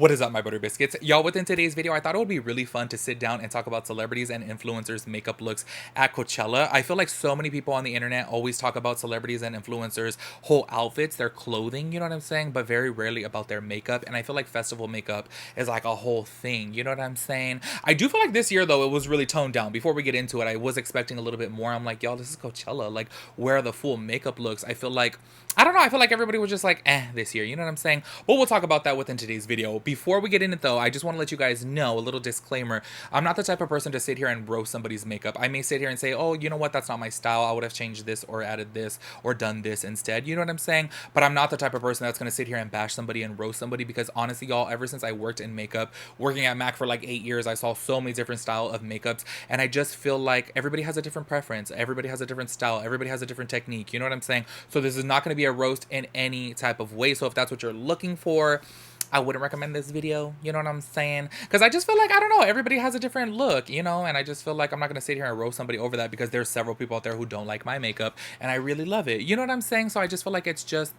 What is up, my butter biscuits? Y'all, within today's video, I thought it would be really fun to sit down and talk about celebrities and influencers' makeup looks at Coachella. I feel like so many people on the internet always talk about celebrities and influencers' whole outfits, their clothing, you know what I'm saying? But very rarely about their makeup. And I feel like festival makeup is like a whole thing, you know what I'm saying? I do feel like this year, though, it was really toned down. Before we get into it, I was expecting a little bit more. I'm like, y'all, this is Coachella. Like, where are the full makeup looks? I feel like, I don't know, I feel like everybody was just like, this year, you know what I'm saying? But we'll talk about that within today's video. Before we get in it though, I just want to let you guys know, a little disclaimer, I'm not the type of person to sit here and roast somebody's makeup. I may sit here and say, oh, you know what, that's not my style, I would have changed this or added this or done this instead, you know what I'm saying? But I'm not the type of person that's going to sit here and bash somebody and roast somebody, because honestly, y'all, ever since I worked in makeup, working at MAC for like 8 years, I saw so many different style of makeups, and I just feel like everybody has a different preference, everybody has a different style, everybody has a different technique, you know what I'm saying? So this is not going to be a roast in any type of way. So if that's what you're looking for, I wouldn't recommend this video, you know what I'm saying? Because I just feel like, I don't know, everybody has a different look, you know? And I just feel like I'm not going to sit here and roast somebody over that, because there's several people out there who don't like my makeup, and I really love it. You know what I'm saying? So I just feel like it's just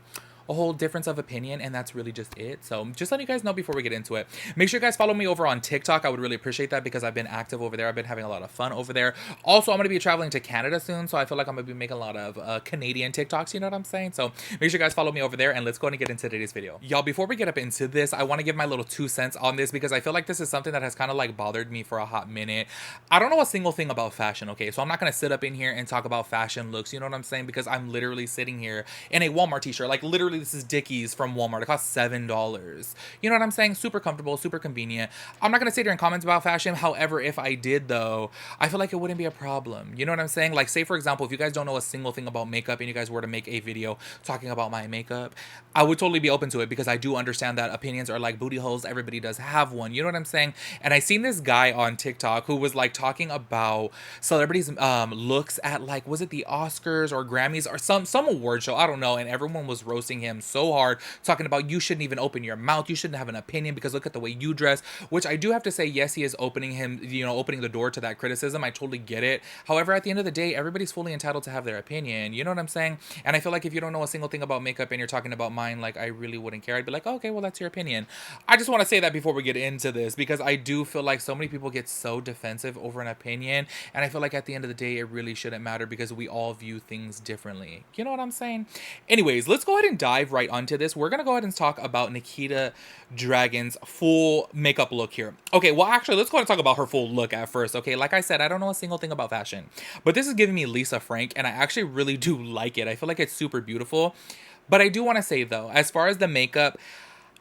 a whole difference of opinion, and that's really just it. So just letting you guys know before we get into it, make sure you guys follow me over on TikTok. I would really appreciate that, because I've been active over there. I've been having a lot of fun over there. Also, I'm going to be traveling to Canada soon, so I feel like I'm going to be making a lot of Canadian TikToks, you know what I'm saying? So make sure you guys follow me over there, and let's go ahead and get into today's video. Y'all, before we get up into this, I want to give my little 2 cents on this, because I feel like this is something that has kind of like bothered me for a hot minute. I don't know a single thing about fashion, okay? So I'm not going to sit up in here and talk about fashion looks, you know what I'm saying? Because I'm literally sitting here in a Walmart t-shirt. Like, literally, this is Dickies from Walmart. It costs $7. You know what I'm saying? Super comfortable, super convenient. I'm not gonna sit here and comment about fashion. However, if I did though, I feel like it wouldn't be a problem. You know what I'm saying? Like, say for example, if you guys don't know a single thing about makeup and you guys were to make a video talking about my makeup, I would totally be open to it, because I do understand that opinions are like booty holes. Everybody does have one. You know what I'm saying? And I seen this guy on TikTok who was like talking about celebrities looks at, like, was it the Oscars or Grammys or some award show? I don't know. And everyone was roasting him so hard, talking about, you shouldn't even open your mouth, you shouldn't have an opinion because look at the way you dress. Which I do have to say, yes, he is opening the door to that criticism. I totally get it. However, at the end of the day, everybody's fully entitled to have their opinion, you know what I'm saying? And I feel like if you don't know a single thing about makeup and you're talking about mine, like, I really wouldn't care. I'd be like, oh, okay, well, that's your opinion. I just want to say that before we get into this, because I do feel like so many people get so defensive over an opinion, and I feel like at the end of the day, it really shouldn't matter, because we all view things differently, you know what I'm saying? Anyways, let's go ahead and dive right onto this. We're gonna go ahead and talk about Nikita Dragon's full makeup look here. Okay, well, actually, let's go ahead and talk about her full look at first. Okay, like I said, I don't know a single thing about fashion, but this is giving me Lisa Frank, and I actually really do like it. I feel like it's super beautiful. But I do want to say though, as far as the makeup,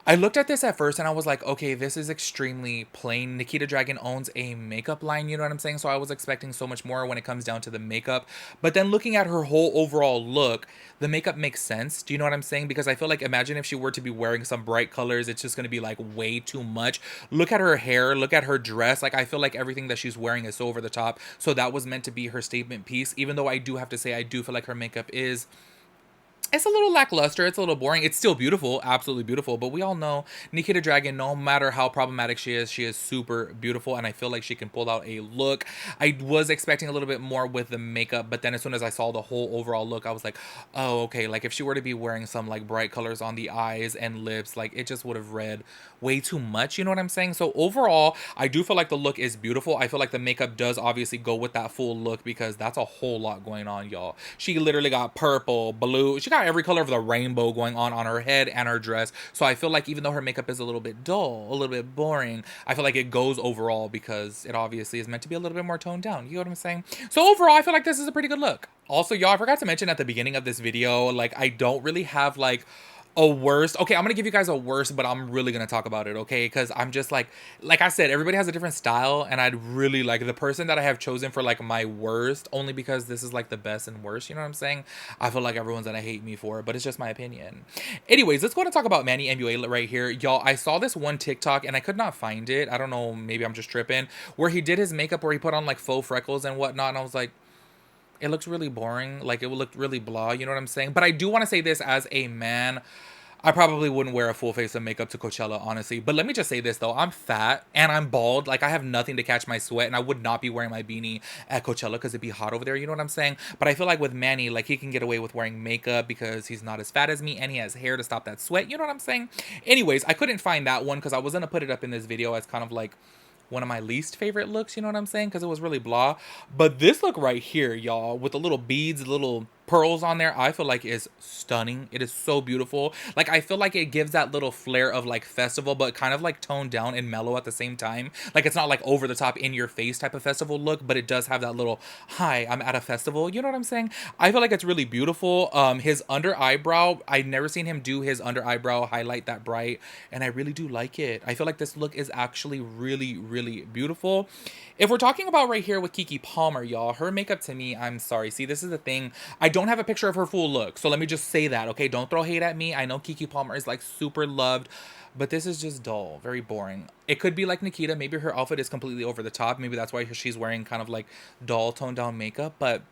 I looked at this at first and I was like, okay, this is extremely plain. Nikita Dragon owns a makeup line, you know what I'm saying? So I was expecting so much more when it comes down to the makeup. But then looking at her whole overall look, the makeup makes sense. Do you know what I'm saying? Because I feel like, imagine if she were to be wearing some bright colors, it's just going to be like way too much. Look at her hair, look at her dress. Like, I feel like everything that she's wearing is so over the top. So that was meant to be her statement piece. Even though I do have to say, I do feel like her makeup is, it's a little lackluster, it's a little boring. It's still beautiful, absolutely beautiful, but we all know Nikita Dragon, no matter how problematic she is super beautiful, and I feel like she can pull out a look. I was expecting a little bit more with the makeup, but then as soon as I saw the whole overall look, I was like, oh, okay, like if she were to be wearing some like bright colors on the eyes and lips, like it just would have read way too much, you know what I'm saying? So overall, I do feel like the look is beautiful. I feel like the makeup does obviously go with that full look, because that's a whole lot going on, y'all. She literally got purple, blue, she got every color of the rainbow going on her head and her dress. So I feel like even though her makeup is a little bit dull, a little bit boring, I feel like it goes overall, because it obviously is meant to be a little bit more toned down. You know what I'm saying? So overall, I feel like this is a pretty good look. Also, y'all, I forgot to mention at the beginning of this video, like, I don't really have like a worst. Okay, I'm gonna give you guys a worst, but I'm really gonna talk about it, okay? Because I'm just like I said, everybody has a different style, and I'd really like the person that I have chosen for like my worst, only because this is like the best and worst, you know what I'm saying? I feel like everyone's gonna hate me for it, but it's just my opinion. Anyways, let's go ahead and talk about Manny MUA right here. Y'all, I saw this one TikTok and I could not find it. I don't know, maybe I'm just tripping, where he did his makeup, where he put on like faux freckles and whatnot, and I was like, it looks really boring. Like, it looked really blah, you know what I'm saying? But I do want to say this as a man. I probably wouldn't wear a full face of makeup to Coachella, honestly. But let me just say this though, I'm fat and I'm bald. Like I have nothing to catch my sweat, and I would not be wearing my beanie at Coachella because it'd be hot over there. You know what I'm saying? But I feel like with Manny, like he can get away with wearing makeup because he's not as fat as me and he has hair to stop that sweat. You know what I'm saying? Anyways, I couldn't find that one because I was gonna put it up in this video as kind of like one of my least favorite looks, you know what I'm saying? Because it was really blah. But this look right here, y'all, with the little beads, little pearls on there, I feel like is stunning. It is so beautiful. Like I feel like it gives that little flair of like festival, but kind of like toned down and mellow at the same time. Like it's not like over the top in your face type of festival look, but it does have that little, hi, I'm at a festival. You know what I'm saying? I feel like it's really beautiful. His under eyebrow, I've never seen him do his under eyebrow highlight that bright, and I really do like it. I feel like this look is actually really, really beautiful. If we're talking about right here with Kiki Palmer, y'all, her makeup to me, I'm sorry. See, this is the thing. I don't have a picture of her full look, so let me just say that, okay? Don't throw hate at me. I know Kiki Palmer is like super loved, but this is just dull, very boring. It could be like Nikita. Maybe her outfit is completely over the top. Maybe that's why she's wearing kind of like dull, toned down makeup, but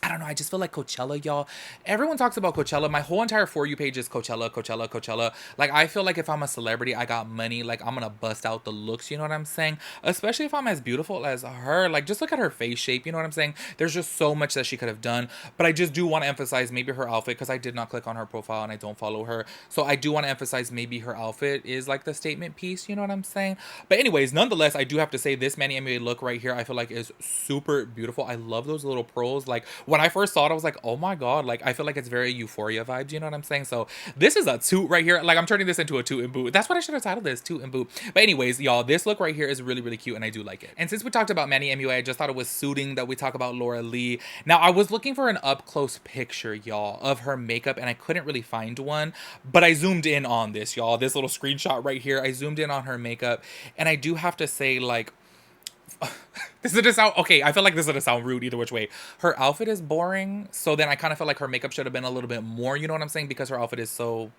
I don't know. I just feel like Coachella, y'all. Everyone talks about Coachella. My whole entire For You page is Coachella, Coachella, Coachella. Like, I feel like if I'm a celebrity, I got money. Like, I'm going to bust out the looks. You know what I'm saying? Especially if I'm as beautiful as her. Like, just look at her face shape. You know what I'm saying? There's just so much that she could have done. But I just do want to emphasize maybe her outfit, because I did not click on her profile and I don't follow her. So I do want to emphasize maybe her outfit is like the statement piece. You know what I'm saying? But anyways, nonetheless, I do have to say this Manny MUA look right here, I feel like is super beautiful. I love those little pearls. Like, when I first saw it, I was like, oh my god, like I feel like it's very Euphoria vibes, you know what I'm saying? So this is a toot right here. Like I'm turning this into a toot and boot. That's what I should have titled this, toot and boot. But anyways, y'all, this look right here is really, really cute and I do like it. And since we talked about Manny MUA, I just thought it was suiting that we talk about Laura Lee. Now I was looking for an up close picture, y'all, of her makeup and I couldn't really find one, but I zoomed in on this, y'all. This little screenshot right here, I zoomed in on her makeup, and I do have to say, like, this is gonna sound okay. I feel like this is gonna sound rude either which way. Her outfit is boring, so then I kind of feel like her makeup should have been a little bit more. You know what I'm saying? Because her outfit is so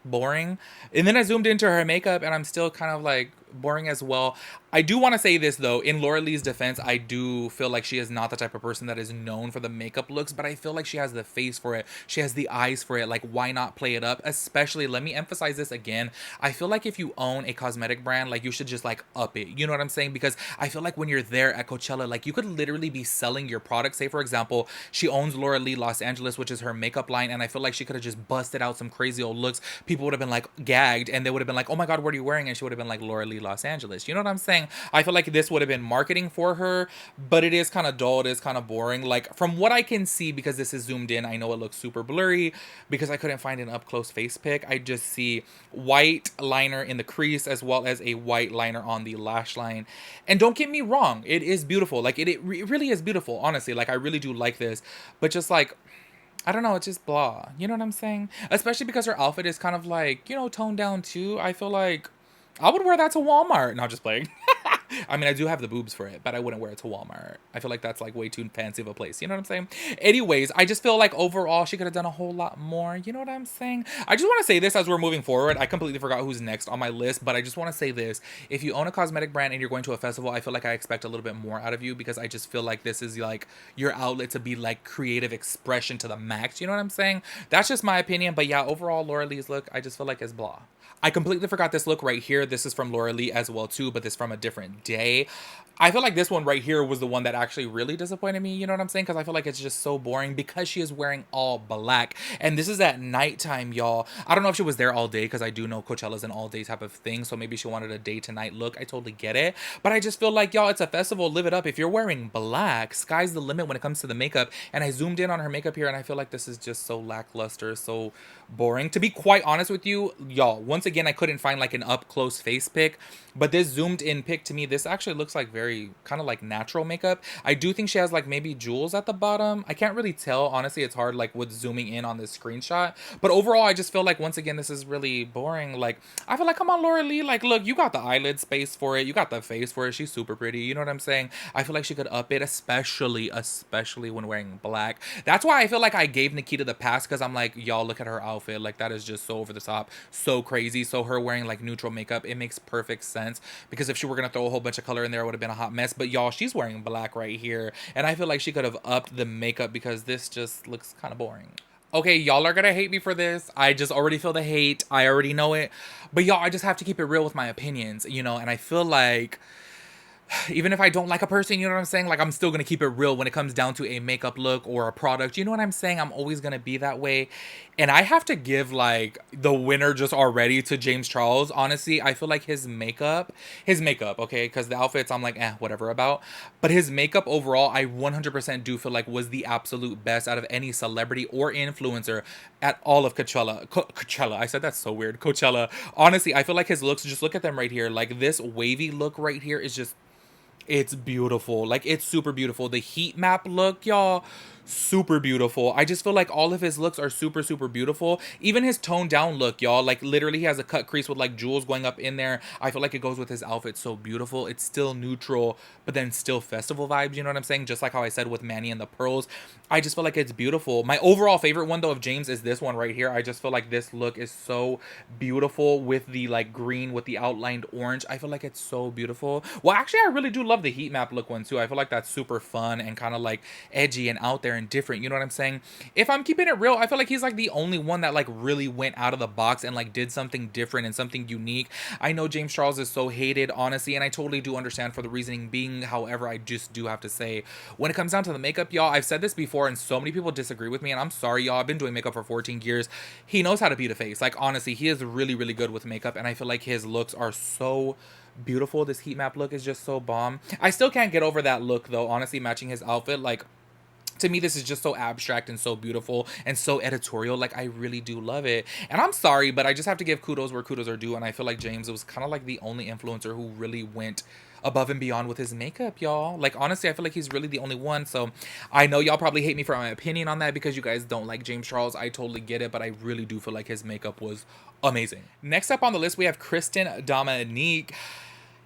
boring. And then I zoomed into her makeup, and I'm still kind of like boring as well. I do want to say this though, in Laura Lee's defense, I do feel like she is not the type of person that is known for the makeup looks, but I feel like she has the face for it. She has the eyes for it. Like, why not play it up? Especially, let me emphasize this again, I feel like if you own a cosmetic brand, like you should just like up it. You know what I'm saying? Because I feel like when you're there at Coachella, like you could literally be selling your product. Say for example, she owns Laura Lee Los Angeles, which is her makeup line, and I feel like she could have just busted out some crazy old looks. People would have been like gagged, and they would have been like, oh my god, what are you wearing? And she would have been like, Laura Lee Los Angeles. You know what I'm saying? I feel like this would have been marketing for her, but it is kind of dull. It is kind of boring. Like from what I can see, because this is zoomed in, I know it looks super blurry because I couldn't find an up close face pic. I just see white liner in the crease as well as a white liner on the lash line. And don't get me wrong, it is beautiful. Like it really is beautiful, honestly. Like I really do like this, but just like, I don't know, it's just blah. You know what I'm saying? Especially because her outfit is kind of like, you know, toned down too. I feel like I would wear that to Walmart. Not just playing. I mean, I do have the boobs for it, but I wouldn't wear it to Walmart. I feel like that's like way too fancy of a place. You know what I'm saying? Anyways, I just feel like overall she could have done a whole lot more. You know what I'm saying? I just want to say this as we're moving forward. I completely forgot who's next on my list, but I just want to say this. If you own a cosmetic brand and you're going to a festival, I feel like I expect a little bit more out of you because I just feel like this is like your outlet to be like creative expression to the max. You know what I'm saying? That's just my opinion. But yeah, overall, Laura Lee's look, I just feel like is blah. I completely forgot this look right here. This is from Laura Lee as well too, but this from a different day. I feel like this one right here was the one that actually really disappointed me, you know what I'm saying? Because I feel like it's just so boring because she is wearing all black. And this is at nighttime, y'all. I don't know if she was there all day because I do know Coachella's an all day type of thing. So maybe she wanted a day to night look. I totally get it. But I just feel like, y'all, it's a festival. Live it up. If you're wearing black, sky's the limit when it comes to the makeup. And I zoomed in on her makeup here and I feel like this is just so lackluster, so boring. To be quite honest with you, y'all, once again, I couldn't find like an up close face pic. But this zoomed in pic to me, this actually looks like very kind of like natural makeup. I do think she has like maybe jewels at the bottom. I can't really tell. Honestly, it's hard like with zooming in on this screenshot. But overall, I just feel like once again, this is really boring. Like, I feel like, come on, Laura Lee. Like, look, you got the eyelid space for it. You got the face for it. She's super pretty. You know what I'm saying? I feel like she could up it, especially when wearing black. That's why I feel like I gave Nikita the pass because I'm like, y'all, look at her outfit. Like, that is just so over the top, so crazy. So her wearing like neutral makeup, it makes perfect sense. Because if she were gonna throw a whole bunch of color in there, it would have been a hot mess. But y'all, she's wearing black right here, and I feel like she could have upped the makeup because this just looks kind of boring. Okay, y'all are gonna hate me for this. I just already feel the hate. I already know it. But y'all, I just have to keep it real with my opinions, and I feel like even if I don't like a person, you know what I'm saying? Like, I'm still gonna keep it real when it comes down to a makeup look or a product. You know what I'm saying? I'm always gonna be that way. And I have to give, like, the winner just already to James Charles. Honestly, I feel like his makeup, okay? Because the outfits, I'm like, whatever about. But his makeup overall, I 100% do feel like was the absolute best out of any celebrity or influencer at all of Coachella. Coachella, I said that's so weird. Coachella. Honestly, I feel like his looks, just look at them right here. Like, this wavy look right here is just, it's beautiful. Like, it's super beautiful. The heat map look, y'all, super beautiful. I just feel like all of his looks are super, super beautiful. Even his toned down look, y'all. Like, literally, he has a cut crease with, like, jewels going up in there. I feel like it goes with his outfit so beautiful. It's still neutral, but then still festival vibes. You know what I'm saying? Just like how I said with Manny and the Pearls. I just feel like it's beautiful. My overall favorite one, though, of James is this one right here. I just feel like this look is so beautiful with the, like, green with the outlined orange. I feel like it's so beautiful. Well, actually, I really do love the heat map look one, too. I feel like that's super fun and kind of, like, edgy and out there and different. You know what I'm saying? If I'm keeping it real, I feel like he's, like, the only one that, like, really went out of the box and, like, did something different and something unique. I know James Charles is so hated, honestly, and I totally do understand for the reasoning being. However, I just do have to say, when it comes down to the makeup, y'all, I've said this before and so many people disagree with me, and I'm sorry, y'all. I've been doing makeup for 14 years. He knows how to beat a face. Like, honestly, he is really, really good with makeup, and I feel like his looks are so beautiful. This heat map look is just so bomb. I still can't get over that look, though, honestly, matching his outfit. Like, to me, this is just so abstract and so beautiful and so editorial. Like, I really do love it. And I'm sorry, but I just have to give kudos where kudos are due. And I feel like James was kind of like the only influencer who really went above and beyond with his makeup, y'all. Like, honestly, I feel like he's really the only one. So I know y'all probably hate me for my opinion on that because you guys don't like James Charles. I totally get it, but I really do feel like his makeup was amazing. Next up on the list, we have Kristin Dominique.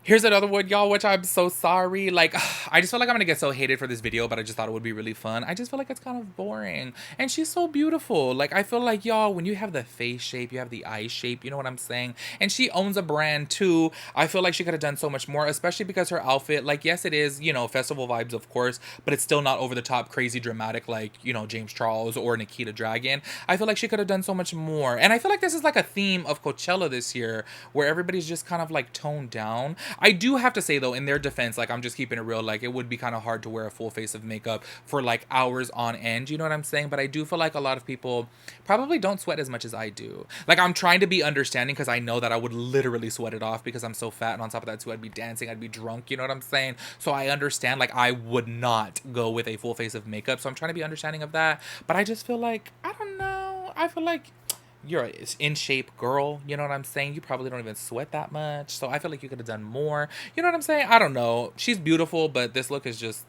Here's another one, y'all, which I'm so sorry. Like, I just feel like I'm gonna get so hated for this video, but I just thought it would be really fun. I just feel like it's kind of boring. And she's so beautiful. Like, I feel like, y'all, when you have the face shape, you have the eye shape, you know what I'm saying? And she owns a brand, too. I feel like she could have done so much more, especially because her outfit, like, yes, it is, festival vibes, of course, but it's still not over the top, crazy, dramatic, like, James Charles or Nikita Dragon. I feel like she could have done so much more. And I feel like this is, like, a theme of Coachella this year, where everybody's just kind of, like, toned down. I do have to say, though, in their defense, like, I'm just keeping it real, like, it would be kind of hard to wear a full face of makeup for, like, hours on end, you know what I'm saying? But I do feel like a lot of people probably don't sweat as much as I do. Like, I'm trying to be understanding because I know that I would literally sweat it off because I'm so fat, and on top of that, too, I'd be dancing, I'd be drunk, you know what I'm saying? So I understand, like, I would not go with a full face of makeup, so I'm trying to be understanding of that. But I just feel like, I don't know, I feel like you're an in shape girl, you know what I'm saying? You probably don't even sweat that much. So I feel like you could have done more. You know what I'm saying? I don't know. She's beautiful, but this look is just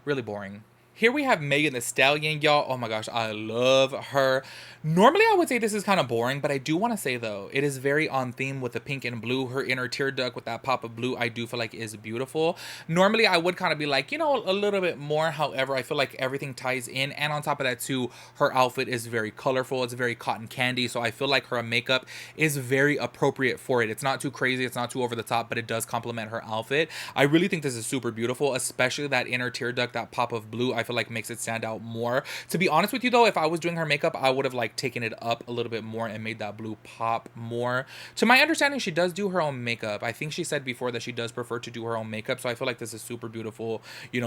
really boring. Here we have Megan Thee Stallion, y'all. Oh my gosh, I love her. Normally, I would say this is kind of boring, but I do want to say, though, it is very on theme with the pink and blue. Her inner tear duct with that pop of blue, I do feel like is beautiful. Normally, I would kind of be like, a little bit more. However, I feel like everything ties in. And on top of that, too, her outfit is very colorful. It's very cotton candy. So I feel like her makeup is very appropriate for it. It's not too crazy. It's not too over the top, but it does complement her outfit. I really think this is super beautiful, especially that inner tear duct, that pop of blue. I feel like makes it stand out more. To be honest with you, though, if I was doing her makeup, I would have like taken it up a little bit more and made that blue pop more. To my understanding, she does do her own makeup. I think she said before that she does prefer to do her own makeup, so I feel like this is super beautiful,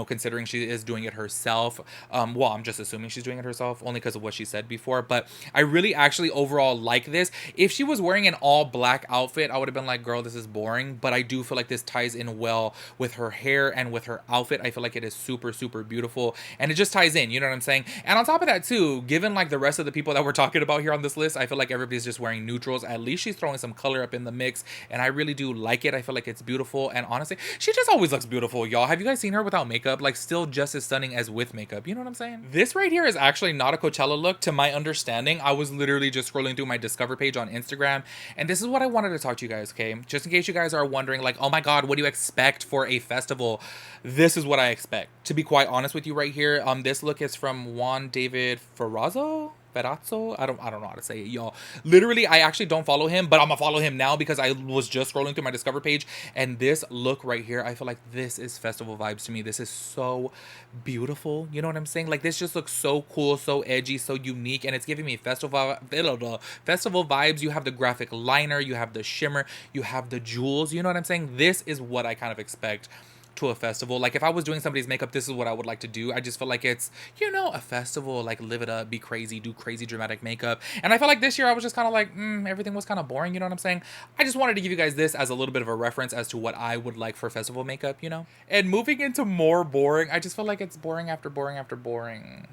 considering she is doing it herself. Well, I'm just assuming she's doing it herself only because of what she said before, but I really actually overall like this. If she was wearing an all black outfit, I would have been like, girl, this is boring, but I do feel like this ties in well with her hair and with her outfit. I feel like it is super, super beautiful, and it just ties in, you know what I'm saying? And on top of that, too, given like the rest of the people that we're talking about here on this list, I feel like everybody's just wearing neutrals. At least she's throwing some color up in the mix, and I really do like it. I feel like it's beautiful, and honestly, she just always looks beautiful, y'all. Have you guys seen her without makeup? Like, still just as stunning as with makeup, you know what I'm saying? This right here is actually not a Coachella look, to my understanding. I was literally just scrolling through my Discover page on Instagram, and this is what I wanted to talk to you guys, okay? Just in case you guys are wondering, like, oh my god, what do you expect for a festival? This is what I expect, to be quite honest with you right here. This look is from Juan David Ferrazzo. Perazzo. I don't know how to say it, y'all. Literally, I actually don't follow him, but I'm gonna follow him now because I was just scrolling through my Discover page, and this look right here, I feel like this is festival vibes to me. This is so beautiful. You know what I'm saying? Like, this just looks so cool, so edgy, so unique, and it's giving me festival vibes. You have the graphic liner, you have the shimmer, you have the jewels. You know what I'm saying? This is what I kind of expect to a festival. Like, if I was doing somebody's makeup, this is what I would like to do. I just feel like it's, you know, a festival, like, live it up, be crazy, do crazy dramatic makeup. And I feel like this year I was just kind of like, everything was kind of boring. You know what I'm saying? I just wanted to give you guys this as a little bit of a reference as to what I would like for festival makeup, you know? And moving into more boring, I just feel like it's boring after boring after boring.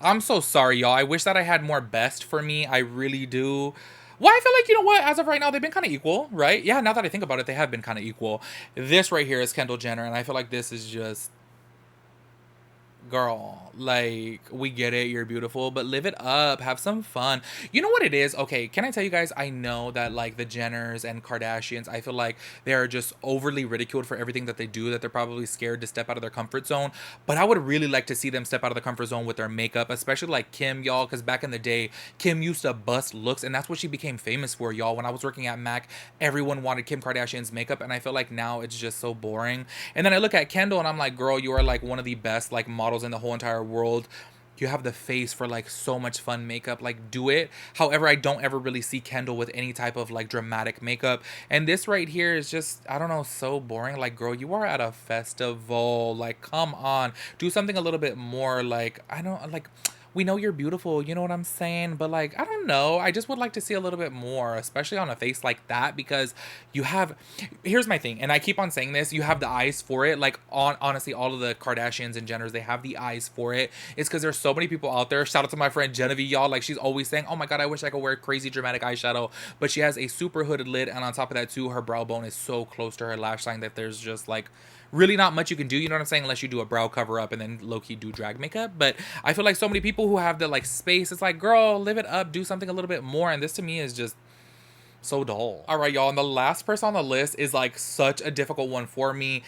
I'm so sorry, y'all. I wish that I had more best for me. I really do. Well, I feel like, you know what, as of right now, they've been kind of equal, right? Yeah, now that I think about it, they have been kind of equal. This right here is Kendall Jenner, and I feel like this is just, girl, like, we get it, you're beautiful, but live it up, have some fun. You know what it is? Okay, can I tell you guys, I know that, like, the Jenners and Kardashians, I feel like they're just overly ridiculed for everything that they do, that they're probably scared to step out of their comfort zone, but I would really like to see them step out of the comfort zone with their makeup, especially like Kim, y'all, because back in the day, Kim used to bust looks, and that's what she became famous for, y'all. When I was working at MAC, everyone wanted Kim Kardashian's makeup, and I feel like now it's just so boring. And then I look at Kendall, and I'm like, girl, you are like one of the best, like, models in the whole entire world. You have the face for like so much fun makeup, like, do it. However, I don't ever really see Kendall with any type of like dramatic makeup, and this right here is just, I don't know, so boring. Like, girl, you are at a festival, like, come on, do something a little bit more. Like, I don't, like, we know you're beautiful, you know what I'm saying? But like, I don't know. I just would like to see a little bit more, especially on a face like that, because you have, here's my thing, and I keep on saying this, you have the eyes for it. Like, honestly, all of the Kardashians and Jenners, they have the eyes for it. It's because there's so many people out there. Shout out to my friend Genevieve, y'all. Like, she's always saying, oh my God, I wish I could wear crazy dramatic eyeshadow. But she has a super hooded lid, and on top of that too, her brow bone is so close to her lash line that there's just like really not much you can do, you know what I'm saying, unless you do a brow cover up and then low-key do drag makeup. But I feel like so many people who have the like space, it's like, girl, live it up, do something a little bit more, and this to me is just so dull. All right, y'all, and the last person on the list is like such a difficult one for me.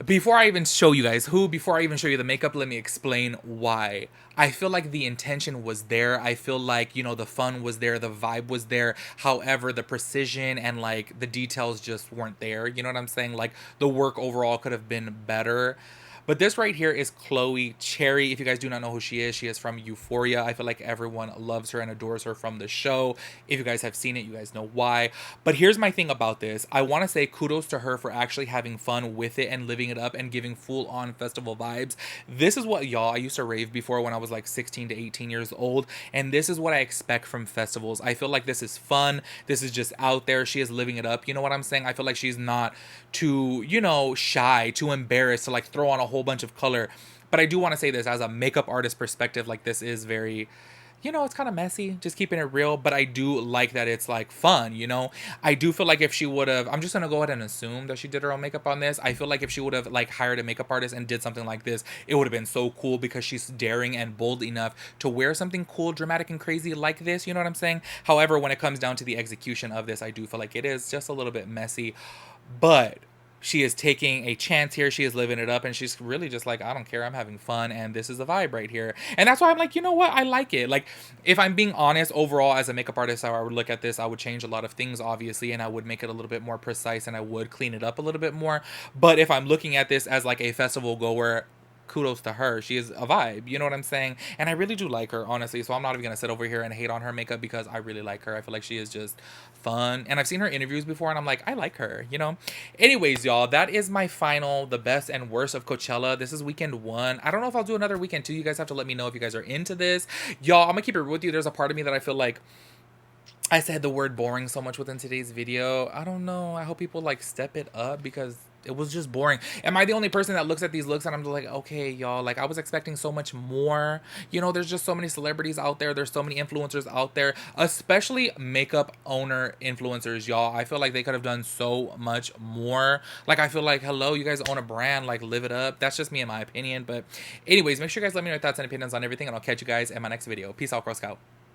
Before I even show you guys who, before I even show you the makeup, let me explain why. I feel like the intention was there. I feel like, you know, the fun was there, the vibe was there. However, the precision and like the details just weren't there. You know what I'm saying? Like, the work overall could have been better. But this right here is Chloe Cherry. If you guys do not know who she is from Euphoria. I feel like everyone loves her and adores her from the show. If you guys have seen it, you guys know why. But here's my thing about this. I want to say kudos to her for actually having fun with it and living it up and giving full-on festival vibes. This is what, y'all, I used to rave before when I was like 16 to 18 years old. And this is what I expect from festivals. I feel like this is fun. This is just out there. She is living it up. You know what I'm saying? I feel like she's not too, you know, shy, too embarrassed to like throw on a whole bunch of color. But I do want to say this as a makeup artist perspective, like, this is very, you know, it's kind of messy, just keeping it real, but I do like that it's like fun, you know. I do feel like if she would have, I'm just gonna go ahead and assume that she did her own makeup on this. I feel like if she would have like hired a makeup artist and did something like this, it would have been so cool, because she's daring and bold enough to wear something cool, dramatic, and crazy like this, you know what I'm saying? However, when it comes down to the execution of this, I do feel like it is just a little bit messy. But she is taking a chance here. She is living it up, and she's really just like, I don't care, I'm having fun, and this is the vibe right here. And that's why I'm like, you know what, I like it. Like, if I'm being honest, overall, as a makeup artist, how I would look at this, I would change a lot of things, obviously, and I would make it a little bit more precise, and I would clean it up a little bit more. But if I'm looking at this as like a festival goer, kudos to her. She is a vibe, you know what I'm saying? And I really do like her, honestly, so I'm not even gonna sit over here and hate on her makeup, because I really like her. I feel like she is just fun, and I've seen her interviews before, and I'm like, I like her, you know. Anyways, y'all, that is my final, the best and worst of Coachella. This is weekend 1. I don't know if I'll do another weekend 2. You guys have to let me know if you guys are into this. Y'all, I'm gonna keep it real with you. There's a part of me that I feel like I said the word boring so much within today's video. I don't know. I hope people like step it up, because it was just boring. Am I the only person that looks at these looks and I'm like, okay, y'all, like, I was expecting so much more. You know, there's just so many celebrities out there. There's so many influencers out there, especially makeup owner influencers, y'all. I feel like they could have done so much more. Like, I feel like, hello, you guys own a brand, like, live it up. That's just me in my opinion. But anyways, make sure you guys let me know your thoughts and opinions on everything, and I'll catch you guys in my next video. Peace out, Girl Scout.